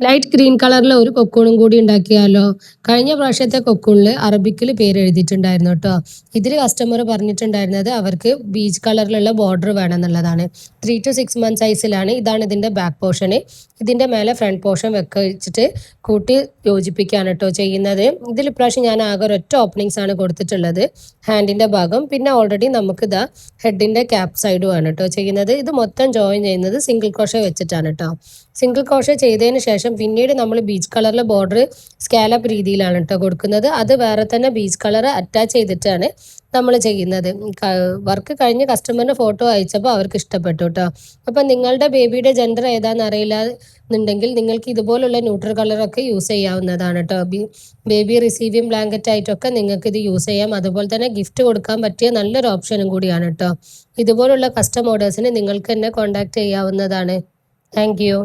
Light green കളറിലെ ഒരു കൊക്കൂണും കൂടി ഉണ്ടാക്കിയാലോ? കഴിഞ്ഞ പ്രാവശ്യത്തെ കൊക്കൂണിൽ അറബിക്കിൽ പേര് എഴുതിയിട്ടുണ്ടായിരുന്നു കേട്ടോ. ഇതിൽ കസ്റ്റമർ പറഞ്ഞിട്ടുണ്ടായിരുന്നത് അവർക്ക് ബീച്ച് കളറിലുള്ള ബോർഡർ വേണം എന്നുള്ളതാണ്. 3 to 6 months സൈസിലാണ്. ഇതാണ് ഇതിൻ്റെ ബാക്ക് പോർഷന്. ഇതിൻ്റെ മേലെ ഫ്രണ്ട് പോർഷൻ വെച്ചിട്ട് കൂട്ടി യോജിപ്പിക്കുകയാണ് കേട്ടോ ചെയ്യുന്നത്. ഇതിൽ ഇപ്രാവശ്യം ഞാൻ ആകെ ഒരൊറ്റ ഓപ്പണിങ്സ് ആണ് കൊടുത്തിട്ടുള്ളത്, ഹാൻഡിൻ്റെ ഭാഗം. പിന്നെ ഓൾറെഡി നമുക്ക് ഇതാ ഹെഡിൻ്റെ ക്യാപ്പ് സൈഡുമാണ് കേട്ടോ ചെയ്യുന്നത്. ഇത് മൊത്തം ജോയിൻ ചെയ്യുന്നത് സിംഗിൾ ക്രോഷേ വെച്ചിട്ടാണ് കേട്ടോ. സിംഗിൾ ക്രോഷേ ചെയ്തതിന് ശേഷം പിന്നീട് നമ്മൾ ബീച്ച് കളറിലെ ബോർഡർ സ്കാലപ്പ് രീതിയിലാണ് കേട്ടോ കൊടുക്കുന്നത്. അത് വേറെ തന്നെ ബീച്ച് കളർ അറ്റാച്ച് ചെയ്തിട്ടാണ് നമ്മൾ ചെയ്യുന്നത്. വർക്ക് കഴിഞ്ഞ് കസ്റ്റമറിന് ഫോട്ടോ അയച്ചപ്പോൾ അവർക്ക് ഇഷ്ടപ്പെട്ടു കേട്ടോ. അപ്പം നിങ്ങളുടെ ബേബിയുടെ ജെൻഡർ ഏതാണെന്ന് അറിയില്ല എന്നുണ്ടെങ്കിൽ നിങ്ങൾക്ക് ഇതുപോലുള്ള ന്യൂട്രൽ കളറൊക്കെ യൂസ് ചെയ്യാവുന്നതാണ് കേട്ടോ. ബേബി റിസീവിങ് ബ്ലാങ്കറ്റ് ആയിട്ടൊക്കെ നിങ്ങൾക്ക് ഇത് യൂസ് ചെയ്യാം. അതുപോലെ തന്നെ ഗിഫ്റ്റ് കൊടുക്കാൻ പറ്റിയ നല്ലൊരു ഓപ്ഷനും കൂടിയാണ് കേട്ടോ. ഇതുപോലുള്ള കസ്റ്റം ഓർഡേഴ്സിന് നിങ്ങൾക്ക് എന്നെ കോൺടാക്ട് ചെയ്യാവുന്നതാണ്. Thank you.